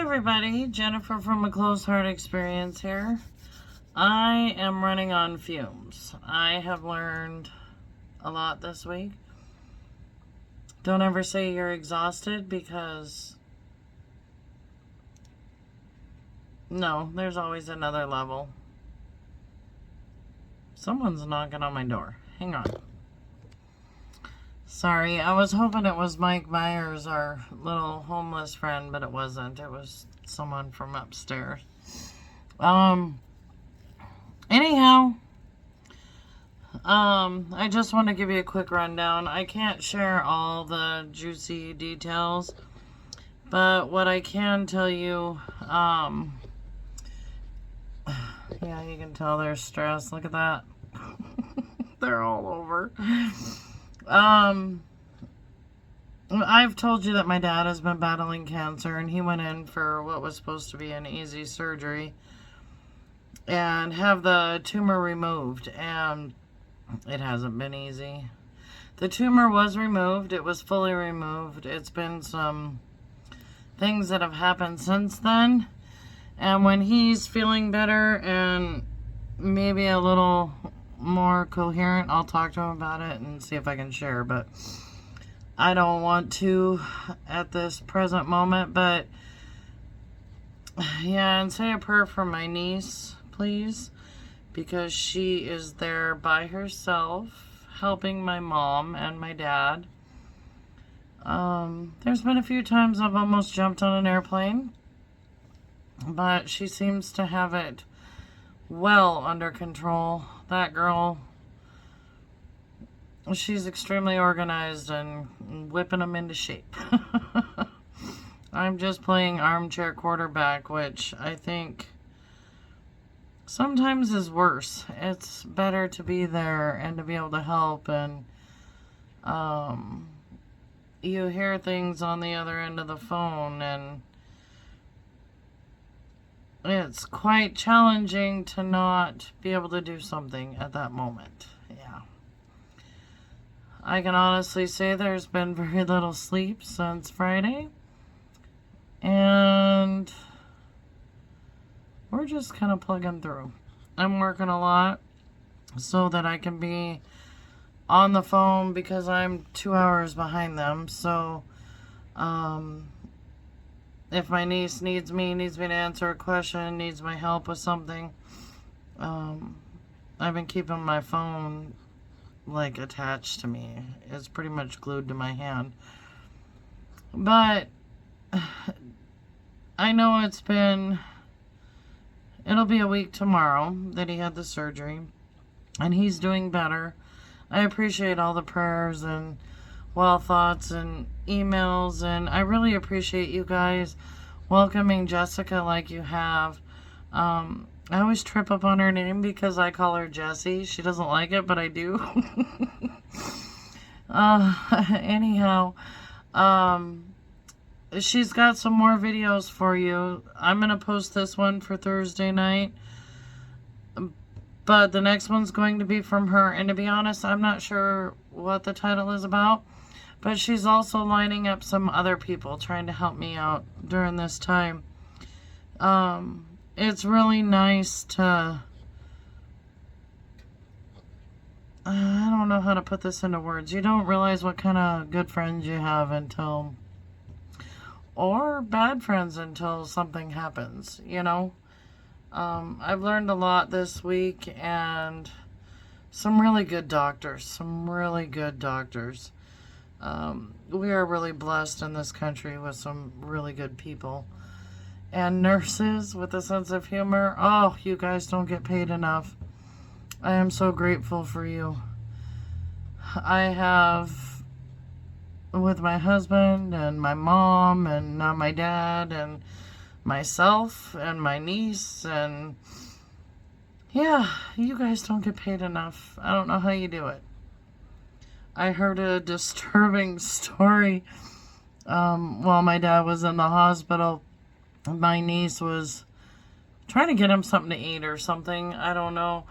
everybody, Jennifer from A Close Heart Experience here. I am running on fumes. I have learned a lot this week. Don't ever say you're exhausted because no, there's always another level. Someone's knocking on my door. Hang on. Sorry, I was hoping it was Mike Myers, our little homeless friend, but it wasn't. It was someone from upstairs. Anyhow, I just want to give you a quick rundown. I can't share all the juicy details, but what I can tell you, yeah, you can tell they're stressed. Look at that. They're all over. I've told you that my dad has been battling cancer, and he went in for what was supposed to be an easy surgery and have the tumor removed, and it hasn't been easy. The tumor was removed. It was fully removed. It's been some things that have happened since then, and when he's feeling better and maybe a little more coherent, I'll talk to him about it and see if I can share, but I don't want to at this present moment. But yeah, and say a prayer for my niece, please, because she is there by herself helping my mom and my dad. There's been a few times I've almost jumped on an airplane, but she seems to have it well under control. That girl, she's extremely organized and whipping them into shape. I'm just playing armchair quarterback, which I think sometimes is worse. It's better to be there and to be able to help, and you hear things on the other end of the phone, and it's quite challenging to not be able to do something at that moment. Yeah. I can honestly say there's been very little sleep since Friday. And we're just kind of plugging through. I'm working a lot so that I can be on the phone because I'm 2 hours behind them. So, if my niece needs me to answer a question, needs my help with something, I've been keeping my phone like attached to me. It's pretty much glued to my hand. But I know it'll be a week tomorrow that he had the surgery, and he's doing better. I appreciate all the prayers and well thoughts and emails, and I really appreciate you guys welcoming Jessica like you have. I always trip up on her name because I call her Jessie. She doesn't like it, but I do. Anyhow, she's got some more videos for you. I'm going to post this one for Thursday night, but the next one's going to be from her, and to be honest, I'm not sure what the title is about. But she's also lining up some other people trying to help me out during this time. It's really nice to... I don't know how to put this into words. You don't realize what kind of good friends you have until... or bad friends until something happens, you know? I've learned a lot this week, and some really good doctors. We are really blessed in this country with some really good people. And nurses with a sense of humor. Oh, you guys don't get paid enough. I am so grateful for you. I have, with my husband and my mom and now my dad and myself and my niece, and yeah, you guys don't get paid enough. I don't know how you do it. I heard a disturbing story. While my dad was in the hospital, my niece was trying to get him something to eat or something. I don't know.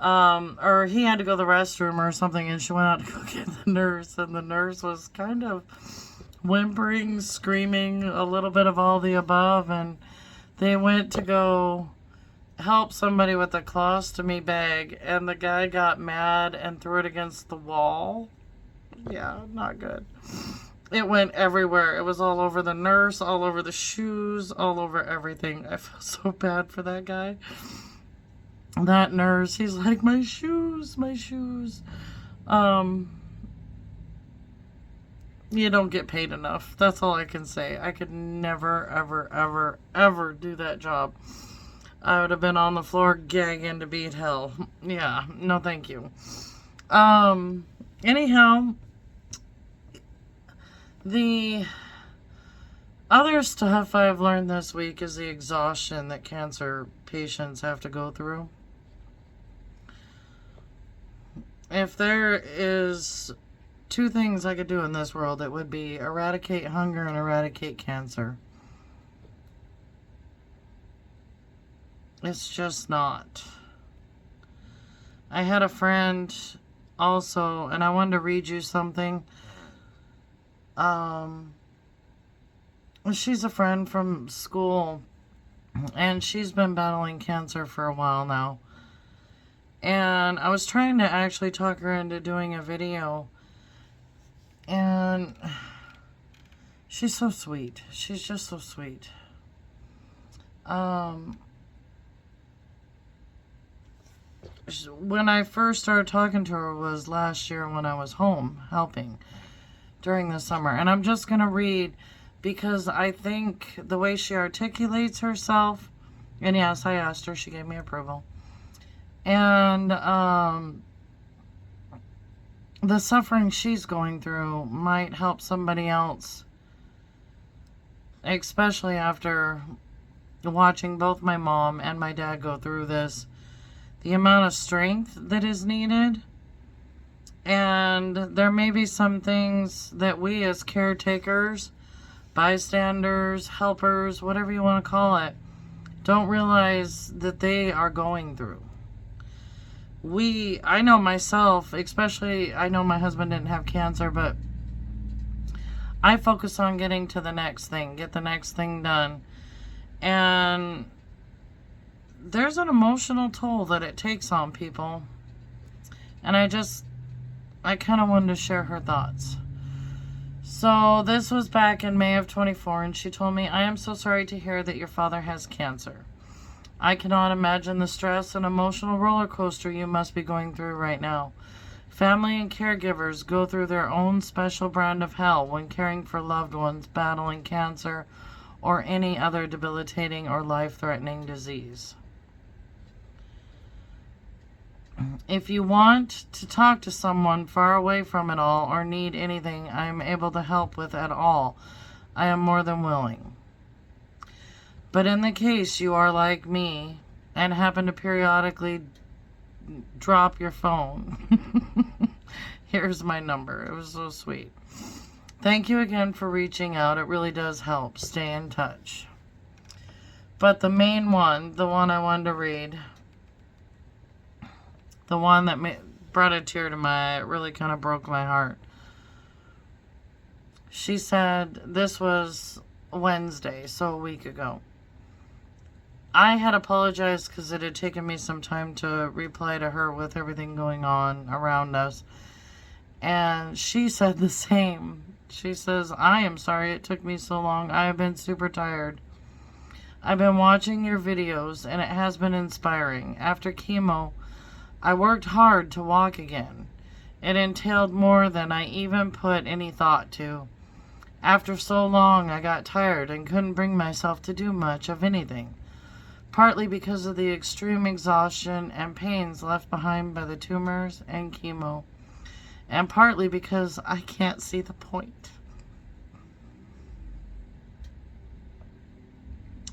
Or he had to go to the restroom or something, and she went out to go get the nurse, and the nurse was kind of whimpering, screaming, a little bit of all the above, and they went to go help somebody with a colostomy bag, and the guy got mad and threw it against the wall. Yeah, not good. It went everywhere. It was all over the nurse, all over the shoes, all over everything. I feel so bad for that guy. That nurse, he's like, my shoes, my shoes. You don't get paid enough. That's all I can say. I could never, ever, ever, ever do that job. I would have been on the floor gagging to beat hell. Yeah, no thank you. Anyhow, the other stuff I've learned this week is the exhaustion that cancer patients have to go through. If there is two things I could do in this world, it would be eradicate hunger and eradicate cancer. It's just not. I had a friend also, and I wanted to read you something. She's a friend from school, and she's been battling cancer for a while now. And I was trying to actually talk her into doing a video. And she's so sweet. She's just so sweet. When I first started talking to her was last year when I was home helping during the summer. And I'm just going to read because I think the way she articulates herself, and yes, I asked her, she gave me approval. And the suffering she's going through might help somebody else, especially after watching both my mom and my dad go through this. The amount of strength that is needed, and there may be some things that we as caretakers, bystanders, helpers, whatever you want to call it, don't realize that they are going through. I know myself, especially, I know my husband didn't have cancer, but I focus on getting to the next thing, get the next thing done. And there's an emotional toll that it takes on people. And I kind of wanted to share her thoughts. So this was back in May of 24, and she told me, I am so sorry to hear that your father has cancer. I cannot imagine the stress and emotional roller coaster you must be going through right now. Family and caregivers go through their own special brand of hell when caring for loved ones battling cancer or any other debilitating or life-threatening disease. If you want to talk to someone far away from it all or need anything I am able to help with at all, I am more than willing. But in the case you are like me and happen to periodically drop your phone, here's my number. It was so sweet. Thank you again for reaching out. It really does help. Stay in touch. But the main one, the one I wanted to read, the one that brought a tear to my eye, it really kind of broke my heart. She said, this was Wednesday, so a week ago. I had apologized because it had taken me some time to reply to her with everything going on around us. And she said the same. She says, I am sorry it took me so long. I have been super tired. I've been watching your videos and it has been inspiring. After chemo, I worked hard to walk again. It entailed more than I even put any thought to. After so long, I got tired and couldn't bring myself to do much of anything. Partly because of the extreme exhaustion and pains left behind by the tumors and chemo, and partly because I can't see the point.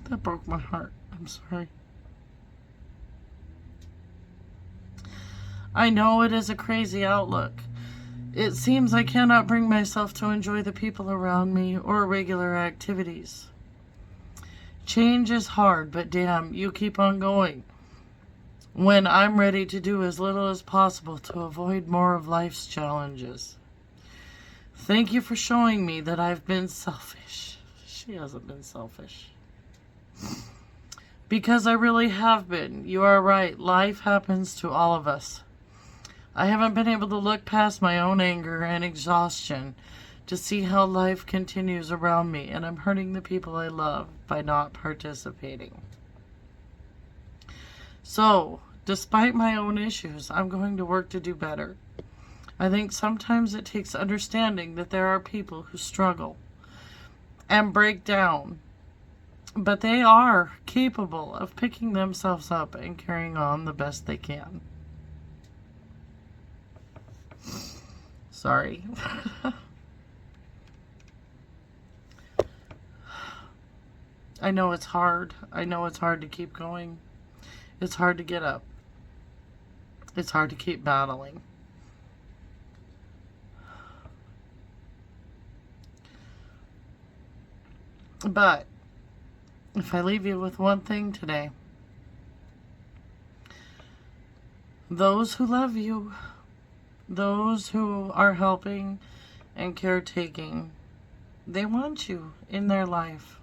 That broke my heart. I'm sorry. I know it is a crazy outlook. It seems I cannot bring myself to enjoy the people around me or regular activities. Change is hard, but damn, you keep on going. When I'm ready to do as little as possible to avoid more of life's challenges. Thank you for showing me that I've been selfish. She hasn't been selfish. Because I really have been. You are right. Life happens to all of us. I haven't been able to look past my own anger and exhaustion to see how life continues around me, and I'm hurting the people I love by not participating. So, despite my own issues, I'm going to work to do better. I think sometimes it takes understanding that there are people who struggle and break down, but they are capable of picking themselves up and carrying on the best they can. Sorry. I know it's hard. I know it's hard to keep going. It's hard to get up. It's hard to keep battling. But if I leave you with one thing today, those who love you, those who are helping and caretaking, they want you in their life.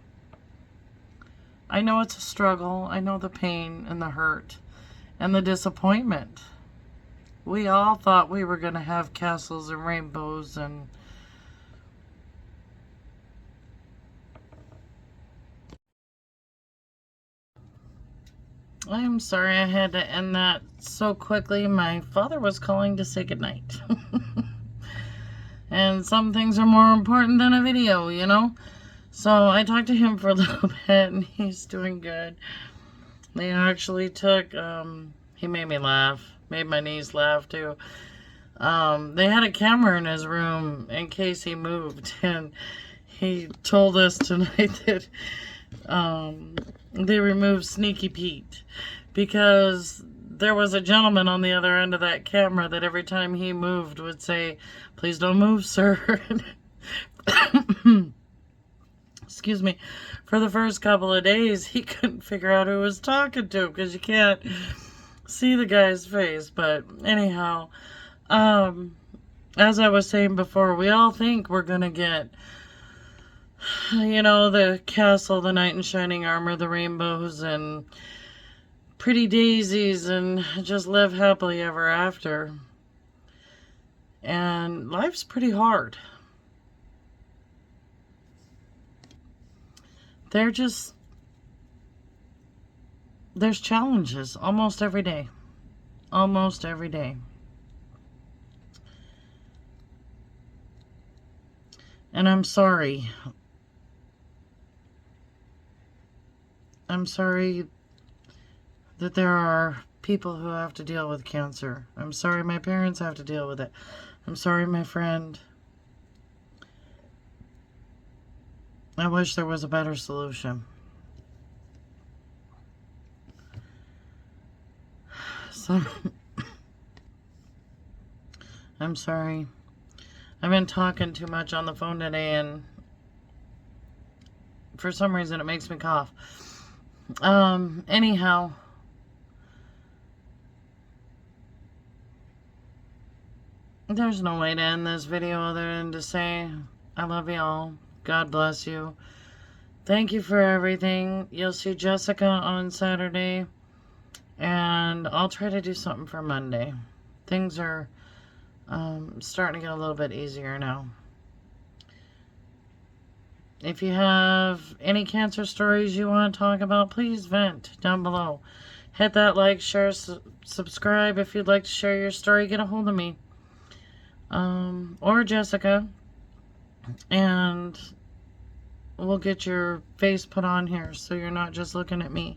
I know it's a struggle. I know the pain and the hurt and the disappointment. We all thought we were going to have castles and rainbows and I'm sorry I had to end that so quickly. My father was calling to say goodnight. And some things are more important than a video, you know? So I talked to him for a little bit and he's doing good. They actually took, he made me laugh. Made my niece laugh too. They had a camera in his room in case he moved. And he told us tonight that they removed Sneaky Pete because there was a gentleman on the other end of that camera that every time he moved would say, "Please don't move, sir." Excuse me. For the first couple of days, he couldn't figure out who was talking to because you can't see the guy's face. But anyhow, as I was saying before, we all think we're going to get, you know, the castle, the knight in shining armor, the rainbows, and pretty daisies, and just live happily ever after. And life's pretty hard. There's challenges almost every day. Almost every day. And I'm sorry. I'm sorry that there are people who have to deal with cancer. I'm sorry my parents have to deal with it. I'm sorry my friend. I wish there was a better solution. So, I'm sorry. I've been talking too much on the phone today and for some reason it makes me cough. Anyhow, there's no way to end this video other than to say I love y'all. God bless you. Thank you for everything. You'll see Jessica on Saturday, and I'll try to do something for Monday. Things are starting to get a little bit easier now. If you have any cancer stories you want to talk about, please vent down below. Hit that like, share, subscribe. If you'd like to share your story, get a hold of me. Or Jessica. And we'll get your face put on here so you're not just looking at me.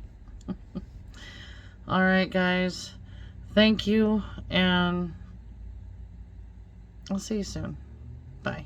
Alright, guys. Thank you. And I'll see you soon. Bye.